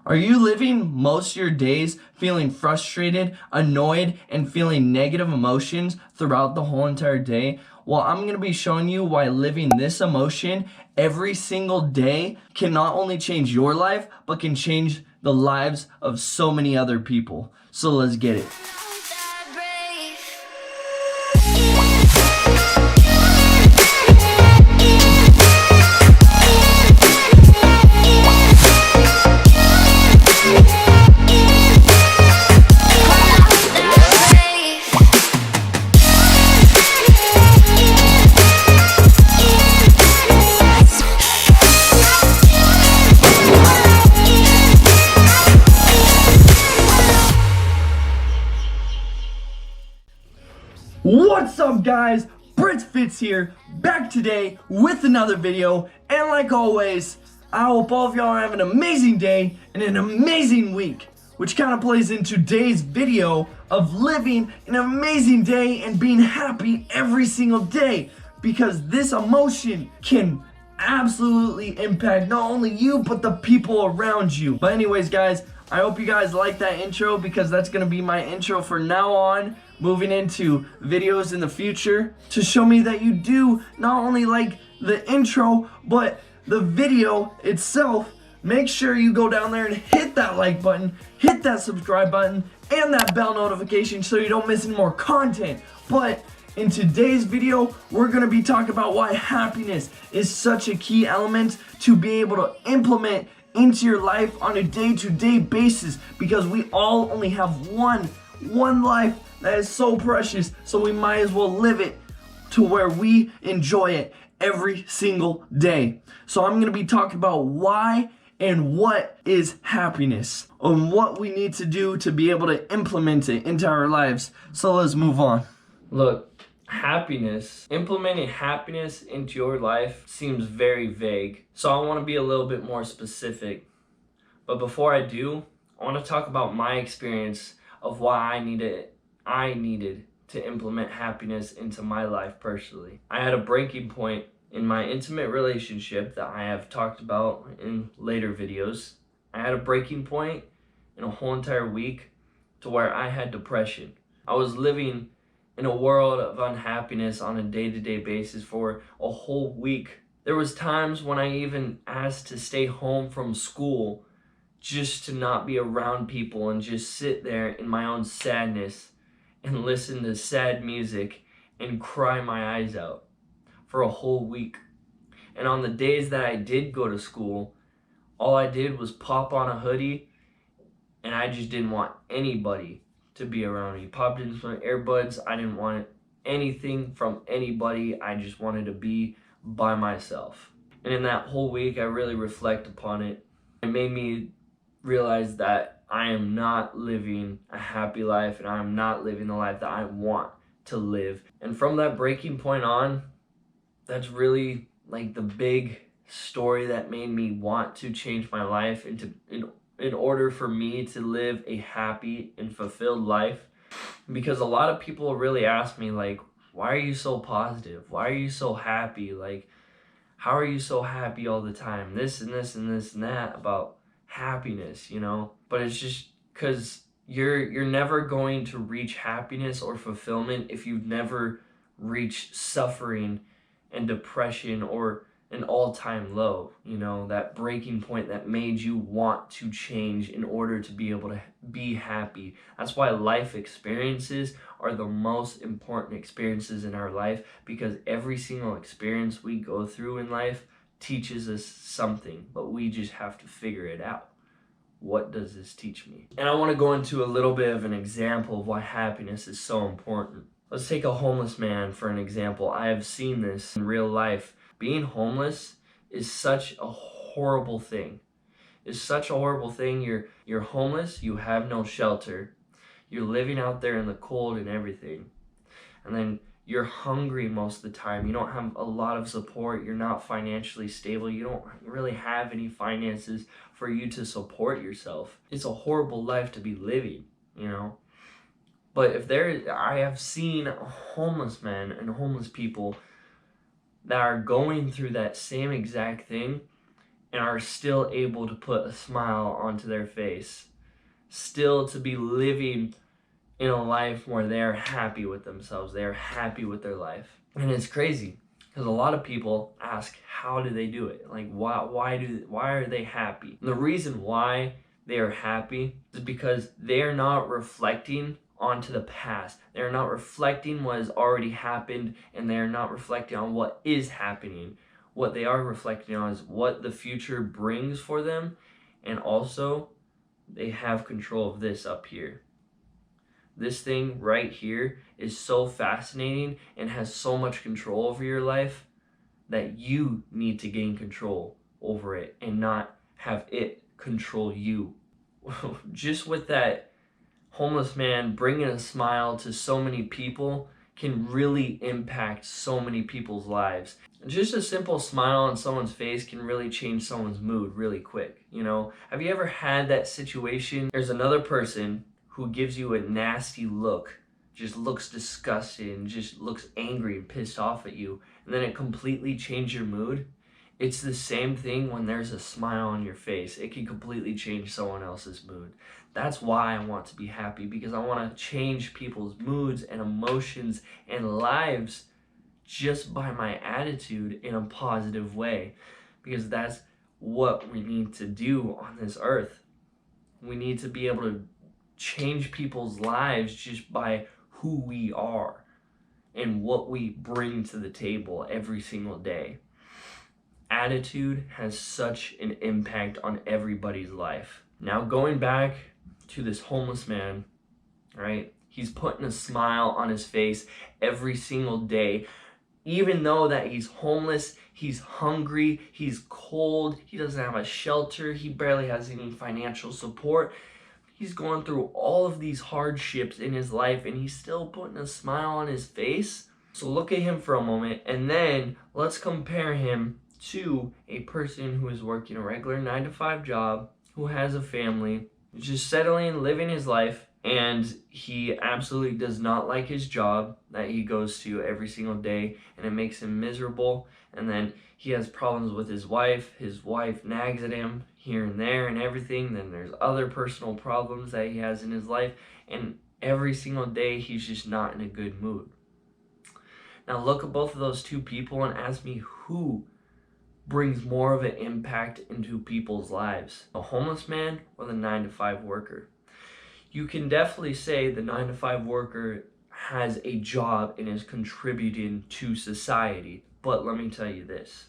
Are you living most of your days feeling frustrated, annoyed, and feeling negative emotions throughout the whole entire day? Well, I'm going to be showing you why living this emotion every single day can not only change your life, but can change the lives of so many other people. So let's get it. What's up, guys? Brits Fits here, back today with another video, and like always, I hope all of y'all are having an amazing day and an amazing week, which kind of plays into today's video of living an amazing day and being happy every single day, because this emotion can absolutely impact not only you, but the people around you. But anyways, guys, I hope you guys like that intro, because that's going to be my intro for now on, moving into videos in the future, to show me that you do not only like the intro, but the video itself. Make sure you go down there and hit that like button, hit that subscribe button, and that bell notification so you don't miss any more content. But in today's video, we're going to be talking about why happiness is such a key element to be able to implement into your life on a day-to-day basis, because we all only have one life that is so precious, so we might as well live it to where we enjoy it every single day. So I'm going to be talking about why and what is happiness, and what we need to do to be able to implement it into our lives. So let's move on. Look, implementing happiness into your life seems very vague. So I want to be a little bit more specific. But before I do, I want to talk about my experience of why I needed to implement happiness into my life personally. I had a breaking point in my intimate relationship that I have talked about in later videos. I had a breaking point in a whole entire week to where I had depression. I was living in a world of unhappiness on a day-to-day basis for a whole week. There was times when I even asked to stay home from school just to not be around people and just sit there in my own sadness and listen to sad music and cry my eyes out for a whole week. And on the days that I did go to school, all I did was pop on a hoodie, and I just didn't want anybody to be around me. Popped in some earbuds. I didn't want anything from anybody. I just wanted to be by myself. And in that whole week, I really reflect upon it. It made me realize that I am not living a happy life, and I am not living the life that I want to live. And from that breaking point on, that's really like the big story that made me want to change my life in order for me to live a happy and fulfilled life. Because a lot of people really ask me, like, why are you so positive? Why are you so happy? Like, how are you so happy all the time? This and this and this and that about happiness, you know? But it's just because you're never going to reach happiness or fulfillment if you've never reached suffering and depression or an all-time low, you know, that breaking point that made you want to change in order to be able to be happy. That's why life experiences are the most important experiences in our life, because every single experience we go through in life teaches us something, but we just have to figure it out. What does this teach me? And I want to go into a little bit of an example of why happiness is so important. Let's take a homeless man for an example. I have seen this in real life. Being homeless is such a horrible thing. It's such a horrible thing. You're homeless, you have no shelter, you're living out there in the cold and everything. And then you're hungry most of the time. You don't have a lot of support. You're not financially stable. You don't really have any finances for you to support yourself. It's a horrible life to be living, you know. But I have seen homeless men and homeless people that are going through that same exact thing, and are still able to put a smile onto their face, still to be living in a life where they're happy with themselves, they're happy with their life. And it's crazy because a lot of people ask, how do they do it? Like, why are they happy? And the reason why they are happy is because they are not reflecting onto the past. They're not reflecting what has already happened, and they're not reflecting on what is happening. What they are reflecting on is what the future brings for them, and also they have control of this up here. This thing right here is so fascinating and has so much control over your life that you need to gain control over it and not have it control you. Just with that homeless man bringing a smile to so many people can really impact so many people's lives. Just a simple smile on someone's face can really change someone's mood really quick. You know, have you ever had that situation? There's another person who gives you a nasty look, just looks disgusted and just looks angry and pissed off at you, and then it completely changes your mood. It's the same thing when there's a smile on your face. It can completely change someone else's mood. That's why I want to be happy, because I want to change people's moods and emotions and lives just by my attitude in a positive way, because that's what we need to do on this earth. We need to be able to change people's lives just by who we are and what we bring to the table every single day. Attitude has such an impact on everybody's life. Now, going back to this homeless man, right? He's putting a smile on his face every single day. Even though that he's homeless, he's hungry, he's cold, he doesn't have a shelter, he barely has any financial support. He's going through all of these hardships in his life, and he's still putting a smile on his face. So look at him for a moment, and then let's compare him to a person who is working a regular 9-to-5 job, who has a family, just settling, living his life, and he absolutely does not like his job that he goes to every single day, and it makes him miserable. And then he has problems with his wife nags at him here and there and everything. Then there's other personal problems that he has in his life, and every single day he's just not in a good mood. Now look at both of those two people and ask me who brings more of an impact into people's lives, the homeless man or the 9-to-5 worker. You can definitely say the 9-to-5 worker has a job and is contributing to society, but let me tell you this.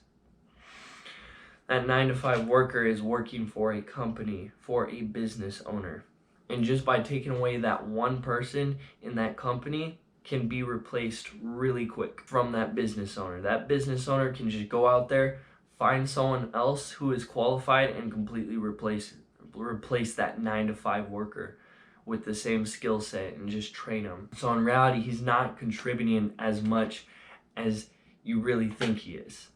That 9-to-5 worker is working for a company, for a business owner. And just by taking away that one person in that company can be replaced really quick from that business owner. That business owner can just go out there, find someone else who is qualified, and completely replace that 9-to-5 worker with the same skill set and just train him. So in reality, he's not contributing as much as you really think he is.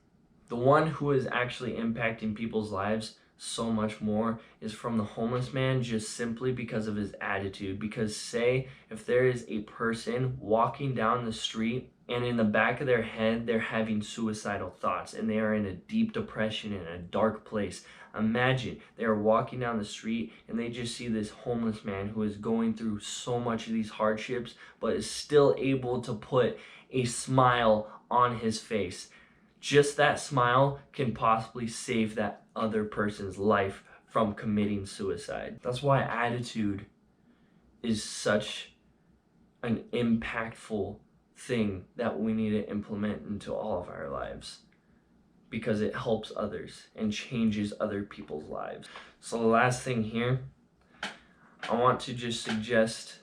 The one who is actually impacting people's lives so much more is from the homeless man, just simply because of his attitude. Because say if there is a person walking down the street and in the back of their head they're having suicidal thoughts and they are in a deep depression, in a dark place. Imagine they are walking down the street and they just see this homeless man who is going through so much of these hardships but is still able to put a smile on his face. Just that smile can possibly save that other person's life from committing suicide. That's why attitude is such an impactful thing that we need to implement into all of our lives, because it helps others and changes other people's lives. So the last thing here, I want to just suggest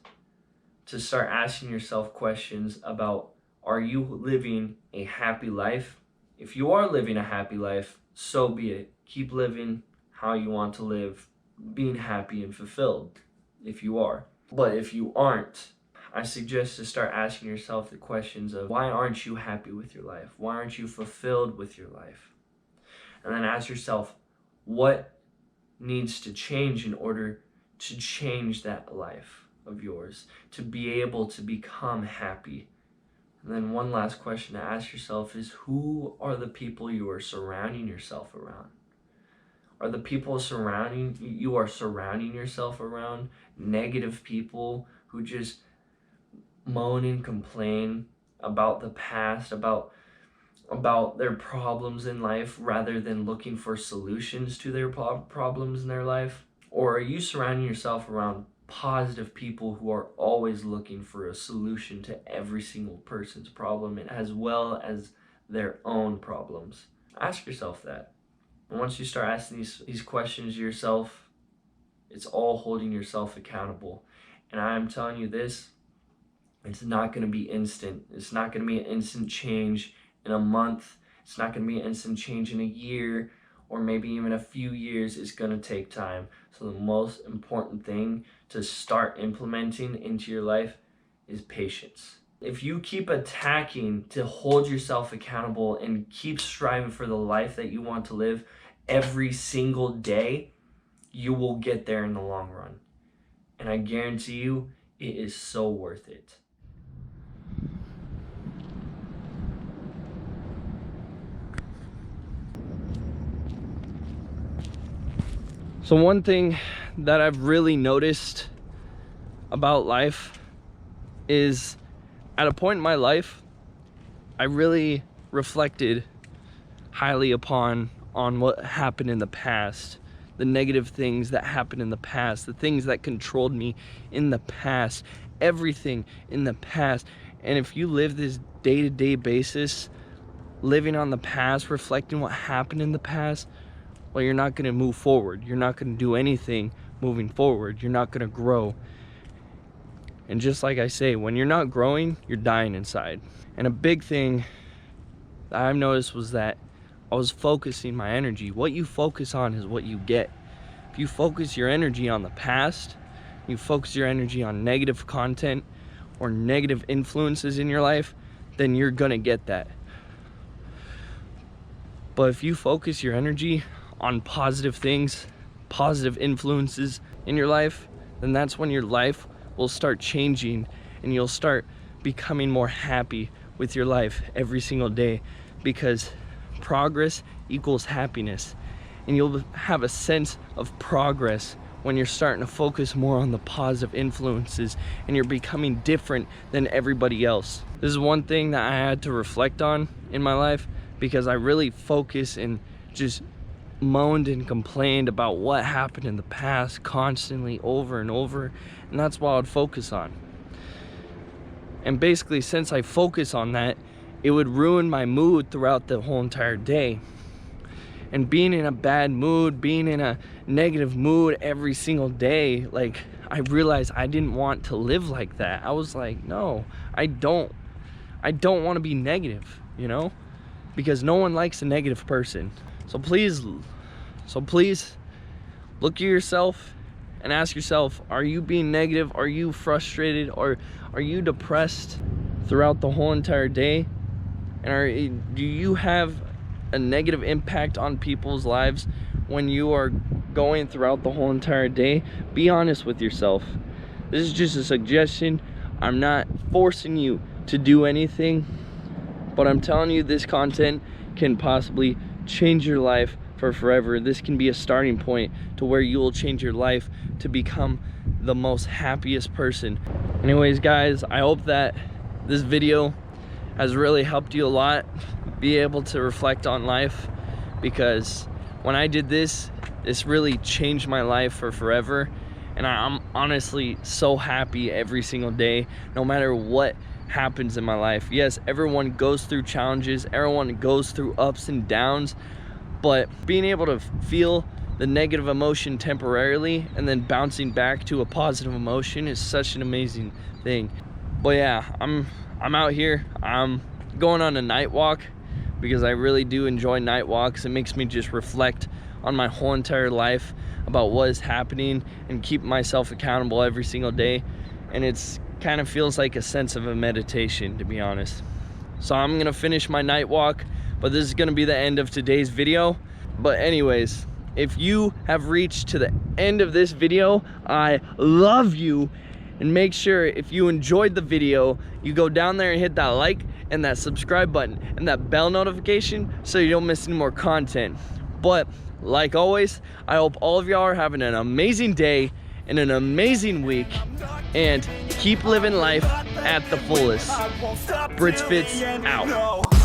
to start asking yourself questions about, are you living a happy life? If you are living a happy life, so be it. Keep living how you want to live, being happy and fulfilled if you are. But if you aren't, I suggest to start asking yourself the questions of, why aren't you happy with your life? Why aren't you fulfilled with your life? And then ask yourself, what needs to change in order to change that life of yours, to be able to become happy? And then one last question to ask yourself is, who are the people you are surrounding yourself around? are the people surrounding you are surrounding yourself around negative people who just moan and complain about the past, about their problems in life rather than looking for solutions to their problems in their life? Or are you surrounding yourself around positive people who are always looking for a solution to every single person's problem and as well as their own problems? Ask yourself that. And once you start asking these questions to yourself, it's all holding yourself accountable. And I'm telling you this, it's not going to be instant. It's not going to be an instant change in a month. It's not going to be an instant change in a year or maybe even a few years. It's going to take time. So the most important thing to start implementing into your life is patience. If you keep attacking to hold yourself accountable and keep striving for the life that you want to live every single day, you will get there in the long run. And I guarantee you, it is so worth it. So one thing that I've really noticed about life is at a point in my life, I really reflected highly on what happened in the past, the negative things that happened in the past, the things that controlled me in the past, everything in the past. And if you live this day-to-day basis, living on the past, reflecting what happened in the past, well, you're not going to move forward. You're not going to do anything moving forward. You're not going to grow. And just like I say, when you're not growing, you're dying inside. And a big thing that I've noticed was that I was focusing my energy. What you focus on is what you get. If you focus your energy on the past, you focus your energy on negative content or negative influences in your life, then you're gonna get that. But if you focus your energy on positive things, positive influences in your life, then that's when your life will start changing and you'll start becoming more happy with your life every single day, because progress equals happiness, and you'll have a sense of progress when you're starting to focus more on the positive influences and you're becoming different than everybody else. This is one thing that I had to reflect on in my life, because I really focused and just moaned and complained about what happened in the past constantly over and over, and that's what I would focus on. And basically, since I focus on that, it would ruin my mood throughout the whole entire day. And being in a bad mood, being in a negative mood every single day, like, I realized I didn't want to live like that. I was like, no, I don't want to be negative, you know, because no one likes a negative person. So please look at yourself and ask yourself, are you being negative? Are you frustrated? Or are you depressed throughout the whole entire day? And do you have a negative impact on people's lives when you are going throughout the whole entire day? Be honest with yourself. This is just a suggestion. I'm not forcing you to do anything, but I'm telling you this content can possibly change your life for forever. This can be a starting point to where you will change your life to become the most happiest person. Anyways, guys, I hope that this video has really helped you a lot be able to reflect on life, because when I did this really changed my life for forever. And I'm honestly so happy every single day, no matter what happens in my life. Yes, everyone goes through challenges, everyone goes through ups and downs, but being able to feel the negative emotion temporarily and then bouncing back to a positive emotion is such an amazing thing. But yeah, I'm out here. I'm going on a night walk because I really do enjoy night walks. It makes me just reflect on my whole entire life about what is happening and keep myself accountable every single day. And it's kind of feels like a sense of a meditation, to be honest. So I'm gonna finish my night walk, but this is gonna be the end of today's video. But anyways, if you have reached to the end of this video, I love you. And make sure, if you enjoyed the video, you go down there and hit that like and that subscribe button and that bell notification so you don't miss any more content. But like always, I hope all of y'all are having an amazing day and an amazing week, and keep living life at the fullest. Brits Fits out.